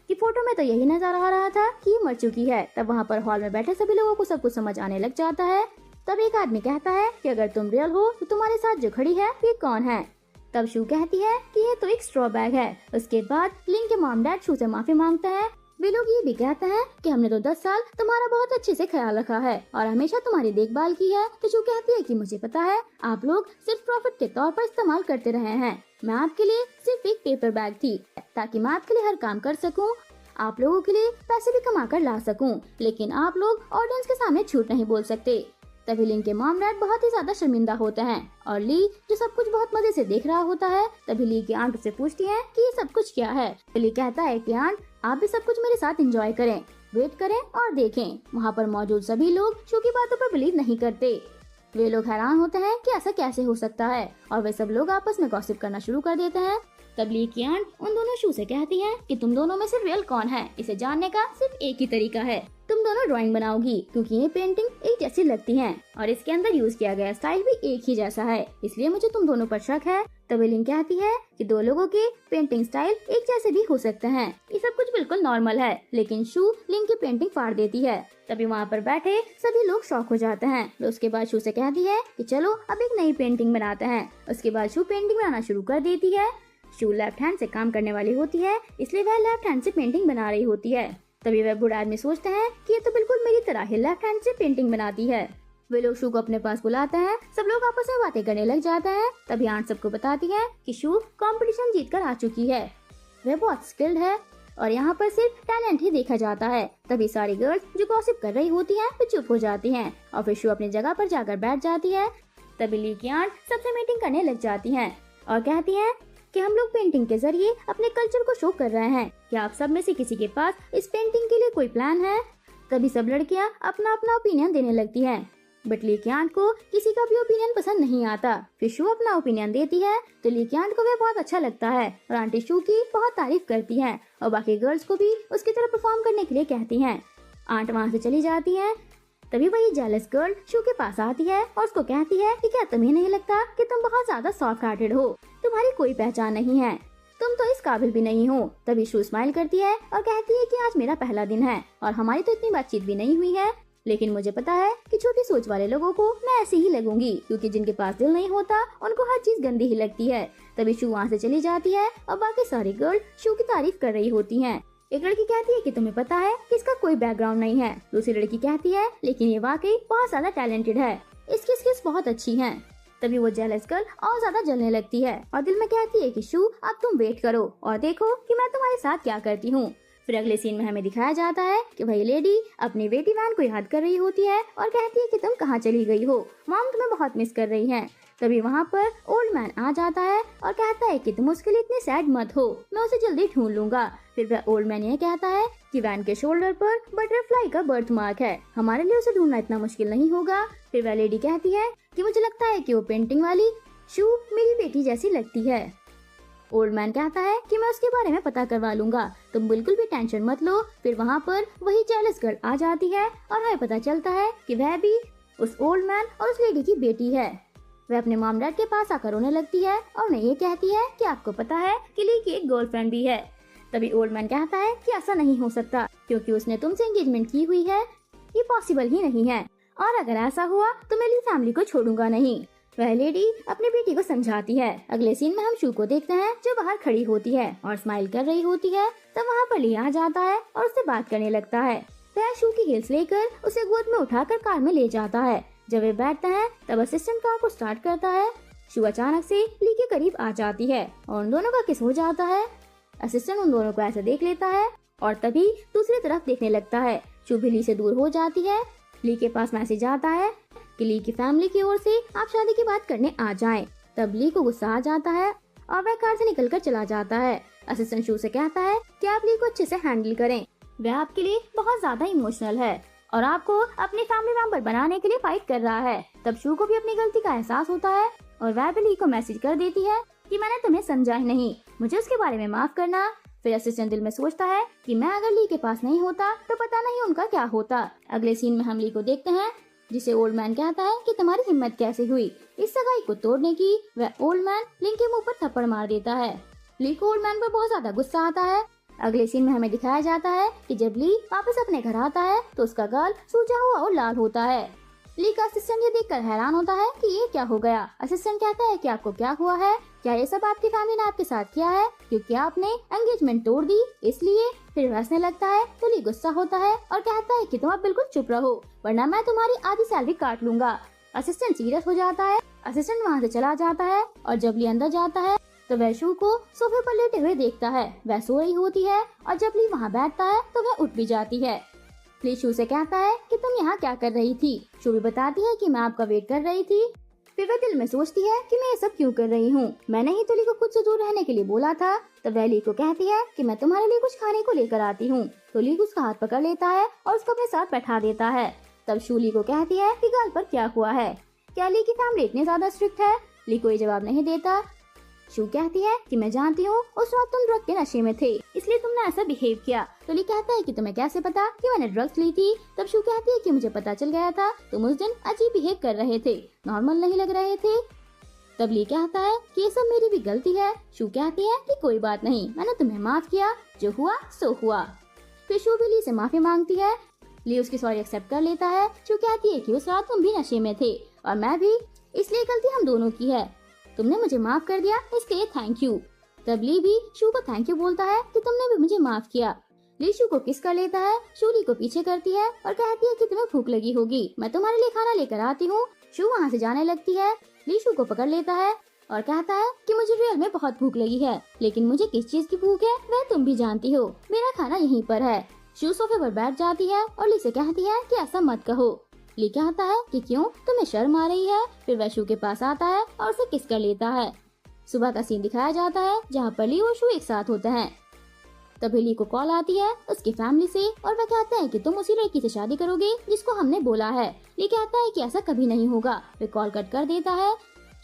कि फोटो में तो यही नजर आ रहा था कि ये मर चुकी है। तब वहाँ पर हॉल में बैठे सभी लोगों को सब कुछ समझ आने लग जाता है। तब एक आदमी कहता है कि अगर तुम रियल हो तो तुम्हारे साथ जो खड़ी है ये कौन है। तब शू कहती है कि ये तो एक स्ट्रॉ बैग है। उसके बाद लिंक के मॉम डैड शू से माफी मांगते हैं। वे लोग ये भी कहते हैं कि हमने तो 10 साल तुम्हारा बहुत अच्छे से ख्याल रखा है और हमेशा तुम्हारी देखभाल की है। तो शू कहती है कि मुझे पता है आप लोग सिर्फ प्रॉफिट के तौर पर इस्तेमाल करते रहे हैं। मैं आपके लिए सिर्फ एक पेपर बैग थी ताकि मैं आपके लिए हर काम कर सकूं, आप लोगों के लिए पैसे भी कमा कर ला सकूं, लेकिन आप लोग ऑडियंस के सामने झूठ नहीं बोल सकते। तभी लिंक के मॉम डैड बहुत ही ज्यादा शर्मिंदा होते हैं और ली जो सब कुछ बहुत मजे से देख रहा होता है। तभी ली की आंट उससे पूछती है कि ये सब कुछ क्या है। ली कहता है कि आंट आप भी सब कुछ मेरे साथ एंजॉय करें, वेट करें और देखें। वहाँ पर मौजूद सभी लोग शू की बातों पर बिलीव नहीं करते। वे लोग हैरान होते हैं कि ऐसा कैसे हो सकता है और वे सब लोग आपस में गॉसिप करना शुरू कर देते हैं। तब ली की आंट उन दोनों शू से कहती है कि तुम दोनों में से रियल कौन है इसे जानने का सिर्फ एक ही तरीका है, तुम दोनों ड्राइंग बनाओगी क्योंकि ये पेंटिंग एक जैसी लगती हैं और इसके अंदर यूज किया गया स्टाइल भी एक ही जैसा है, इसलिए मुझे तुम दोनों पर शक है। तभी लिंक कहती है कि दो लोगों के पेंटिंग स्टाइल एक जैसे भी हो सकते हैं, ये सब कुछ बिल्कुल नॉर्मल है। लेकिन शू लिंक की पेंटिंग फाड़ देती है। तभी वहाँ पर बैठे सभी लोग शॉक हो जाते हैं। तो उसके बाद शू से कहती है कि चलो अब एक नई पेंटिंग बनाते हैं। उसके बाद शू पेंटिंग बनाना शुरू कर देती है। शू लेफ्ट हैंड से काम करने वाली होती है, इसलिए वह लेफ्ट हैंड से पेंटिंग बना रही होती है। तभी वह बूढ़ा आदमी सोचते हैं कि ये तो बिल्कुल मेरी तरह ही लेफ्ट हैंड से पेंटिंग बनाती है। वे लोग शू को अपने पास बुलाते हैं। सब लोग आपस में बातें करने लग जाते हैं। तभी आंट सबको बताती है कि शू कंपटीशन जीत कर आ चुकी है। वह बहुत स्किल्ड है और यहाँ पर सिर्फ टैलेंट ही देखा जाता है। तभी सारी गर्ल्स जो गॉसिप कर रही होती हैं वो चुप हो जाती हैं और फिर शू अपनी जगह पर जाकर बैठ जाती है। तभी ली की आंट सबसे मीटिंग करने लग जाती हैं और कहती हैं कि हम लोग पेंटिंग के जरिए अपने कल्चर को शो कर रहे हैं। क्या आप सब में से किसी के पास इस पेंटिंग के लिए कोई प्लान है? तभी सब लड़कियां अपना अपना ओपिनियन देने लगती हैं। बट ली की आंट को किसी का भी ओपिनियन पसंद नहीं आता। फिर शू अपना ओपिनियन देती है तो ली की आंट को वह बहुत अच्छा लगता है और आंटी शू की बहुत तारीफ करती हैं और बाकी गर्ल्स को भी उसकी तरह परफॉर्म करने के लिए कहती हैं। आंट वहाँ से चली जाती हैं। तभी वही जेलस गर्ल शू के पास आती है और उसको कहती है कि क्या तुम्हें नहीं लगता कि तुम बहुत ज्यादा सॉफ्ट हार्टेड हो? तुम्हारी कोई पहचान नहीं है, तुम तो इस काबिल भी नहीं हो। तभी शू स्माइल करती है और कहती है कि आज मेरा पहला दिन है और हमारी तो इतनी बातचीत भी नहीं हुई है, लेकिन मुझे पता है कि छोटी सोच वाले लोगों को मैं ऐसे ही लगूंगी, क्योंकि जिनके पास दिल नहीं होता उनको हर चीज गंदी ही लगती है। तभी शू वहाँ से चली जाती है और बाकी सारी गर्ल शू की तारीफ कर रही होती हैं। एक लड़की कहती है कि तुम्हें पता है कि इसका कोई बैकग्राउंड नहीं है। दूसरी लड़की कहती है लेकिन ये वाकई बहुत ज्यादा टैलेंटेड है, इसकी स्किल्स बहुत अच्छी हैं। तभी वो जेलस गर्ल और ज्यादा जलने लगती है और दिल में कहती है कि शू अब तुम वेट करो और देखो कि मैं तुम्हारे साथ क्या करती हूँ। फिर अगले सीन में हमें दिखाया जाता है कि वही लेडी अपनी बेटी वैन को याद कर रही होती है और कहती है कि तुम कहाँ चली गई हो, मॉम तुम्हें बहुत मिस कर रही हैं। तभी वहाँ पर ओल्ड मैन आ जाता है और कहता है कि तुम उसके लिए इतनी सैड मत हो, मैं उसे जल्दी ढूंढ लूंगा। फिर वह ओल्ड मैन ये कहता है कि वैन के शोल्डर पर बटरफ्लाई का बर्थ मार्क है, हमारे लिए उसे ढूंढना इतना मुश्किल नहीं होगा। फिर वह लेडी कहती है कि मुझे लगता है कि वो पेंटिंग वाली शू मेरी बेटी जैसी लगती है। ओल्ड मैन कहता है कि मैं उसके बारे में पता करवा लूंगा, तुम बिल्कुल भी टेंशन मत लो। फिर वहाँ पर वही जेलस गर्ल आ जाती है और हमें पता चलता है कि वह भी उस ओल्ड मैन और उस लेडी की बेटी है। वह अपने मॉम डैड के पास आकर रोने लगती है और उन्हें ये कहती है कि आपको पता है कि ली की एक गर्लफ्रेंड भी है। तभी ओल्ड मैन कहता है कि ऐसा नहीं हो सकता, क्योंकि उसने तुमसे एंगेजमेंट की हुई है, ये पॉसिबल ही नहीं है, और अगर ऐसा हुआ तो मैं ली फैमिली को छोड़ूंगा नहीं। वह लेडी अपनी बेटी को समझाती है। अगले सीन में हम शू को देखते हैं जो बाहर खड़ी होती है और स्माइल कर रही होती है। तब वहाँ पर ली आ जाता है और उससे बात करने लगता है। वह शू की हिल्स लेकर उसे गोद में उठाकर कार में ले जाता है। जब वे बैठते हैं तब असिस्टेंट कार को स्टार्ट करता है। शू अचानक से ली के करीब आ जाती है और उन दोनों का किस हो जाता है। असिस्टेंट उन दोनों को ऐसे देख लेता है और तभी दूसरी तरफ देखने लगता है। शू भी ली से दूर हो जाती है। ली के पास मैसेज आता है कि ली की फैमिली की ओर से आप शादी की बात करने आ जाएं। तब ली को गुस्सा आ जाता है और वह कार से निकलकर चला जाता है। असिस्टेंट शू से कहता है कि आप ली को अच्छे से हैंडल करें, वह आपके लिए बहुत ज्यादा इमोशनल है और आपको अपनी फैमिली मेंबर बनाने के लिए फाइट कर रहा है। तब शू को भी अपनी गलती का एहसास होता है और वह भी ली को मैसेज कर देती है कि मैंने तुम्हें समझा ही नहीं, मुझे उसके बारे में माफ करना। फिर असिस्टेंट दिल में सोचता है कि मैं अगर ली के पास नहीं होता तो पता नहीं उनका क्या होता। अगले सीन में हम ली को देखते हैं जिसे ओल्ड मैन कहता है कि तुम्हारी हिम्मत कैसे हुई इस सगाई को तोड़ने की। वह ओल्ड मैन ली के मुंह पर थप्पड़ मार देता है। ली को ओल्ड मैन पर बहुत ज्यादा गुस्सा आता है। अगले सीन में हमें दिखाया जाता है कि जब ली वापस अपने घर आता है तो उसका गाल सूजा हुआ और लाल होता है। ली का असिस्टेंट ये देखकर हैरान होता है कि ये क्या हो गया। असिस्टेंट कहता है कि आपको क्या हुआ है, क्या ये सब आपकी फैमिली ने आपके साथ किया है, क्योंकि आपने एंगेजमेंट तोड़ दी इसलिए। फिर हंसने लगता है तो ली गुस्सा होता है और कहता है कि तुम अब बिल्कुल चुप रहो वरना मैं तुम्हारी आधी सैलरी काट लूंगा। असिस्टेंट सीरियस हो जाता है। असिस्टेंट वहाँ से चला जाता है और जब ली अंदर जाता है तो वह शू को सोफे पर लेटे हुए देखता है। वह सो रही होती है और जब ली वहाँ बैठता है तो वह उठ भी जाती है। ली शू से कहता है कि तुम यहाँ क्या कर रही थी। शू भी बताती है कि मैं आपका वेट कर रही थी। फिर वह दिल में सोचती है कि मैं ये सब क्यों कर रही हूँ, मैंने ही तो ली को खुद से दूर रहने के लिए बोला था। तब वह ली को कहती है कि मैं तुम्हारे लिए कुछ खाने को लेकर आती हूँ। तो ली उसका हाथ पकड़ लेता है और उसको अपने साथ बैठा देता है। तब शू ली को कहती है कि गाल पर क्या हुआ है, क्या ली की फैमिली इतनी ज्यादा स्ट्रिक्ट है। ली कोई जवाब नहीं देता। शू कहती है कि मैं जानती हूँ उस वक्त तुम ड्रग के नशे में थे इसलिए तुमने ऐसा बिहेव किया। तो ली कहता है कि तुम्हें कैसे पता कि मैंने ड्रग्स ली थी। तब शू कहती है कि मुझे पता चल गया था, तुम उस दिन अजीब बिहेव कर रहे थे, नॉर्मल नहीं लग रहे थे। तब ली कहता है कि ये सब मेरी भी गलती है। शू कहती है कि कोई बात नहीं, मैंने तुम्हें माफ किया, जो हुआ सो हुआ। फिर शू भी ली से माफी मांगती है। ली उसकी सॉरी एक्सेप्ट कर लेता है। शू कहती है कि उस रात तुम भी नशे में थे और मैं भी, इसलिए गलती हम दोनों की है, तुमने मुझे माफ कर दिया इसके लिए थैंक यू। तब ली भी शू को थैंक यू बोलता है कि तुमने भी मुझे माफ किया। ली शू को किस कर लेता है। शू ली को पीछे करती है और कहती है कि तुम्हें भूख लगी होगी, मैं तुम्हारे लिए खाना लेकर आती हूँ। शू वहाँ से जाने लगती है। ली शू को पकड़ लेता है और कहता है कि मुझे रियल में बहुत भूख लगी है, लेकिन मुझे किस चीज की भूख है वह तुम भी जानती हो, मेरा खाना यहीं पर है। शू सोफे पर बैठ जाती है और ली से कहती है कि ऐसा मत कहो। ली कहता है कि क्यों, तुम्हें शर्म आ रही है। फिर वह शू के पास आता है और उसे किस कर लेता है। सुबह का सीन दिखाया जाता है जहाँ पर ली और शू एक साथ होते हैं। तभी ली को कॉल आती है उसकी फैमिली से और वह कहते हैं कि तुम उसी लड़की से शादी करोगे जिसको हमने बोला है। ली कहता है कि ऐसा कभी नहीं होगा। वे कॉल कट कर देता है।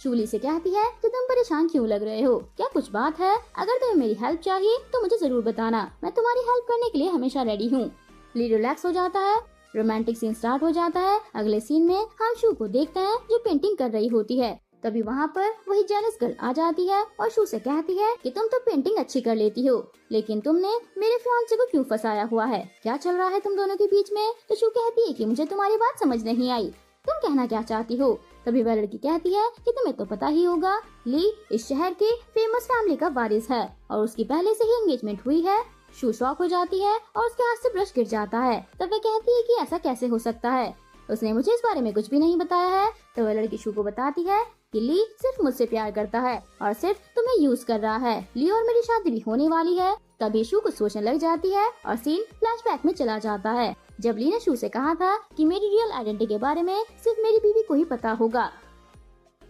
शू ली से कहती है कि तुम परेशान क्यों लग रहे हो, क्या कुछ बात है? अगर तुम्हें मेरी हेल्प चाहिए तो मुझे जरूर बताना, मैं तुम्हारी हेल्प करने के लिए हमेशा रेडी हूँ। ली रिलैक्स हो जाता है। रोमांटिक सीन स्टार्ट हो जाता है। अगले सीन में हम शू को देखते हैं जो पेंटिंग कर रही होती है। तभी वहाँ पर वही जेलस गर्ल आ जाती है और शू से कहती है कि तुम तो पेंटिंग अच्छी कर लेती हो, लेकिन तुमने मेरे फियांसे को क्यों फंसाया हुआ है, क्या चल रहा है तुम दोनों के बीच में? तो शू कहती है कि मुझे तुम्हारी बात समझ नहीं आई, तुम कहना क्या चाहती हो? तभी वह लड़की कहती है कि तुम्हें तो पता ही होगा, ली इस शहर के फेमस फैमिली का वारिस है और उसकी पहले से ही एंगेजमेंट हुई है। शू शॉक हो जाती है और उसके हाथ से ब्रश गिर जाता है। तब वह कहती है कि ऐसा कैसे हो सकता है, उसने मुझे इस बारे में कुछ भी नहीं बताया है। तो वह लड़की शू को बताती है कि ली सिर्फ मुझसे प्यार करता है और सिर्फ तुम्हें यूज कर रहा है। ली और मेरी शादी भी होने वाली है। तभी शू कुछ सोचने लग जाती है और सीन फ्लैशबैक में चला जाता है जब ली ने शू से कहा था कि मेरी रियल आइडेंटिटी के बारे में सिर्फ मेरी बीवी को ही पता होगा।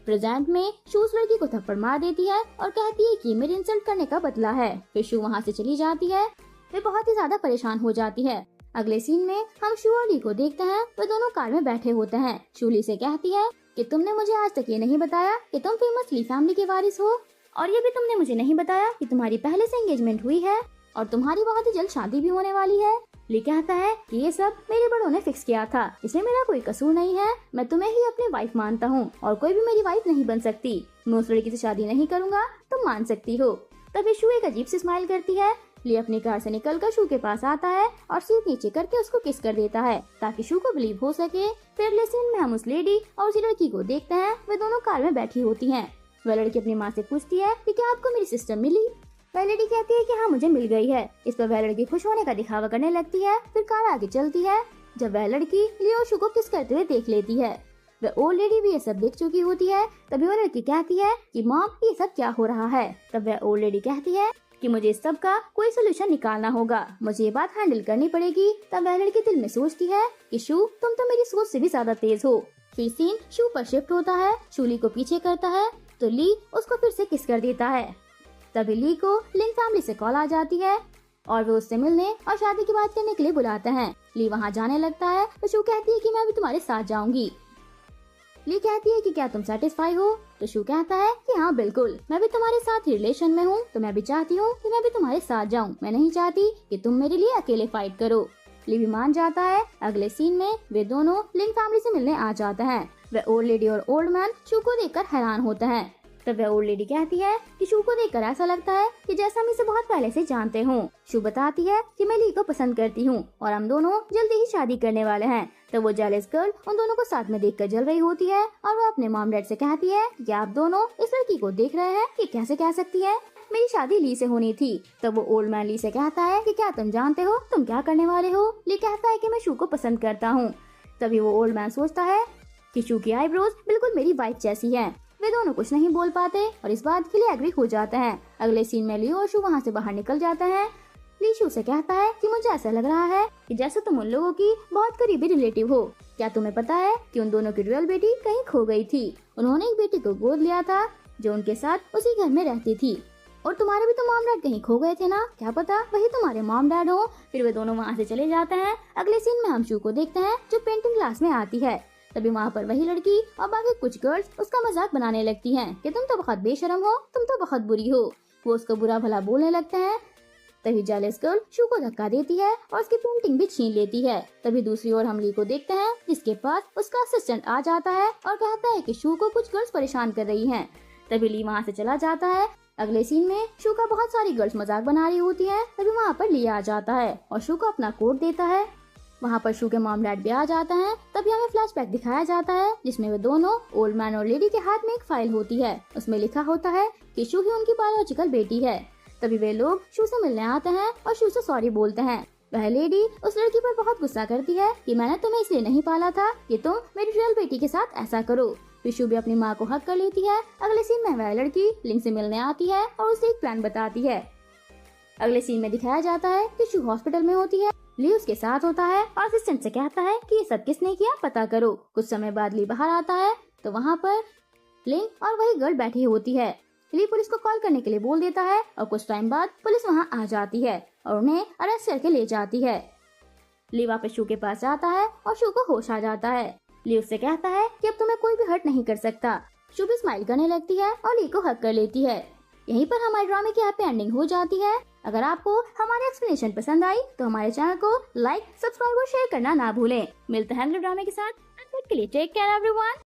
प्रेजेंट में शू उस लड़की को थप्पड़ मार देती है और कहती है कि मेरे इंसल्ट करने का बदला है। फिर शू वहाँ से चली जाती है। वे बहुत ही ज्यादा परेशान हो जाती है। अगले सीन में हम शू और ली को देखते हैं। वे दोनों कार में बैठे होते हैं। शू ली से कहती है कि तुमने मुझे आज तक ये नहीं बताया कि तुम फेमस ली फैमिली के वारिस हो, और ये भी तुमने मुझे नहीं बताया कि तुम्हारी पहले से एंगेजमेंट हुई है और तुम्हारी बहुत ही जल्द शादी भी होने वाली है। ली कहता है कि ये सब मेरे बड़ों ने फिक्स किया था, इसमें मेरा कोई कसूर नहीं है, मैं तुम्हें ही अपनी वाइफ मानता हूँ और कोई भी मेरी वाइफ नहीं बन सकती, मैं उस लड़की से शादी नहीं करूँगा, तुम मान सकती हो। तभी शू एक अजीब सी स्माइल करती है। ली अपनी कार से निकलकर शू के पास आता है और सीट नीचे करके उसको किस कर देता है ताकि शू को बिलीव हो सके। फिर अगले सीन में हम उस लेडी और उसी लड़की को देखते हैं। वे दोनों कार में बैठी होती हैं। वह लड़की अपनी माँ से पूछती है कि क्या आपको मेरी सिस्टर मिली? वह लेडी कहती है कि हाँ मुझे मिल गई है। इस पर वह लड़की खुश होने का दिखावा करने लगती है। फिर कार आगे चलती है जब वह लड़की ली और शू को किस करते हुए देख लेती है। वह ओल्ड लेडी भी ये सब देख चुकी होती है। तभी वह लड़की कहती है कि मॉम ये सब क्या हो रहा है। तब वह ओल्ड लेडी कहती है कि मुझे इस सब का कोई सोल्यूशन निकालना होगा, मुझे ये बात हैंडल करनी पड़ेगी। तब वह लड़की दिल में सोचती है कि शू तुम तो मेरी सोच से भी ज्यादा तेज हो। फिर सीन शू पर शिफ्ट होता है। शू ली को पीछे करता है तो ली उसको फिर से किस कर देता है। तभी ली को लिन फैमिली से कॉल आ जाती है और वो उससे मिलने और शादी की बात करने के लिए बुलाते हैं। ली वहाँ जाने लगता है तो शू कहती है कि मैं भी तुम्हारे साथ जाऊंगी। ली कहती है कि क्या तुम सेटिस्फाई हो? तो शू कहता है कि हाँ बिल्कुल, मैं भी तुम्हारे साथ ही रिलेशन में हूँ, तो मैं भी चाहती हूँ कि मैं भी तुम्हारे साथ जाऊँ, मैं नहीं चाहती कि तुम मेरे लिए अकेले फाइट करो। ली भी मान जाता है। अगले सीन में वे दोनों लिन फैमिली से मिलने आ जाते हैं। वे ओल्ड लेडी और ओल्ड मैन शू को देखकर हैरान होते हैं। तब वह ओल्ड लेडी कहती है कि शू को देखकर ऐसा लगता है कि जैसा हम इसे बहुत पहले से जानते हूँ। शू बताती है कि मैं ली को पसंद करती हूँ और हम दोनों जल्दी ही शादी करने वाले हैं। तब वो जेलस गर्ल उन दोनों को साथ में देखकर जल रही होती है और वो अपने मॉम डैड से कहती है कि आप दोनों इस लड़की को देख रहे हैं, ये कैसे कह सकती है, मेरी शादी ली से होनी थी। तब वो ओल्ड मैन ली से कहता है कि क्या तुम जानते हो तुम क्या करने वाले हो? ली कहता है कि मैं शू को पसंद करता हूँ। तभी वो ओल्ड मैन सोचता है कि शू की आईब्रोज बिल्कुल मेरी वाइफ जैसी है। वे दोनों कुछ नहीं बोल पाते और इस बात के लिए एग्री हो जाते हैं। अगले सीन में ली और शू वहाँ से बाहर निकल जाते हैं। ली शू से कहता है कि मुझे ऐसा लग रहा है कि जैसे तुम उन लोगों की बहुत करीबी रिलेटिव हो। क्या तुम्हें पता है कि उन दोनों की रियल बेटी कहीं खो गई थी? उन्होंने एक बेटी को गोद लिया था जो उनके साथ उसी घर में रहती थी, और तुम्हारे भी तो मॉम डैड कहीं खो गए थे ना, क्या पता वही तुम्हारे मॉम डैड हो। फिर वे दोनों वहाँ से चले जाते हैं। अगले सीन में हम शू को देखते हैं जो पेंटिंग क्लास में आती है। तभी वहाँ पर वही लड़की और बाकी कुछ गर्ल्स उसका मजाक बनाने लगती हैं कि तुम तो बहुत बेशरम हो, तुम तो बहुत बुरी हो। वो उसको बुरा भला बोलने लगते हैं। तभी जेलस गर्ल शू को धक्का देती है और उसकी पेंटिंग भी छीन लेती है। तभी दूसरी ओर हम ली को देखते हैं जिसके पास उसका असिस्टेंट आ जाता है और कहता है कि शू को कुछ गर्ल्स परेशान कर रही हैं। तभी ली वहाँ से चला जाता है। अगले सीन में शू का बहुत सारी गर्ल्स मजाक बना रही होती हैं। तभी वहाँ पर ली आ जाता है और शू को अपना कोट देता है। वहाँ पर शू के मॉम डैड भी आ जाता है। तभी हमें फ्लैशबैक दिखाया जाता है जिसमें वे दोनों ओल्ड मैन और लेडी के हाथ में एक फाइल होती है। उसमें लिखा होता है कि शू ही उनकी बायोलॉजिकल बेटी है। तभी वे लोग शू से मिलने आते हैं और शू से सॉरी बोलते हैं। वह लेडी उस लड़की पर बहुत गुस्सा करती है कि मैंने तुम्हें इसलिए नहीं पाला था कि तुम मेरी रियल बेटी के साथ ऐसा करो। फिर शू भी अपनी माँ को हक कर लेती है। अगले सीन में वह लड़की लिंग से मिलने आती है और उसे एक प्लान बताती है। अगले सीन में दिखाया जाता है कि शू हॉस्पिटल में होती है। ली उसके साथ होता है और असिस्टेंट से कहता है कि ये सब किसने किया पता करो। कुछ समय बाद ली बाहर आता है तो वहाँ पर लिंग और वही गर्ल बैठी होती है। ली पुलिस को कॉल करने के लिए बोल देता है और कुछ टाइम बाद पुलिस वहाँ आ जाती है और उन्हें अरेस्ट करके ले जाती है। ली वापस शू के पास जाता है और शू को होश आ जाता है। ली उससे कहता है कि अब तुम्हें कोई भी हर्ट नहीं कर सकता। शू भी स्माइल करने लगती है और ली को हक कर लेती है। यहीं पर हमारे ड्रामे की हैप्पी एंडिंग हो जाती है। अगर आपको हमारी एक्सप्लेनेशन पसंद आई तो हमारे चैनल को लाइक, सब्सक्राइब और शेयर करना ना भूलें। मिलते हैं अगले ड्रामे के साथ। तब तक के लिए टेक केयर एवरीवन।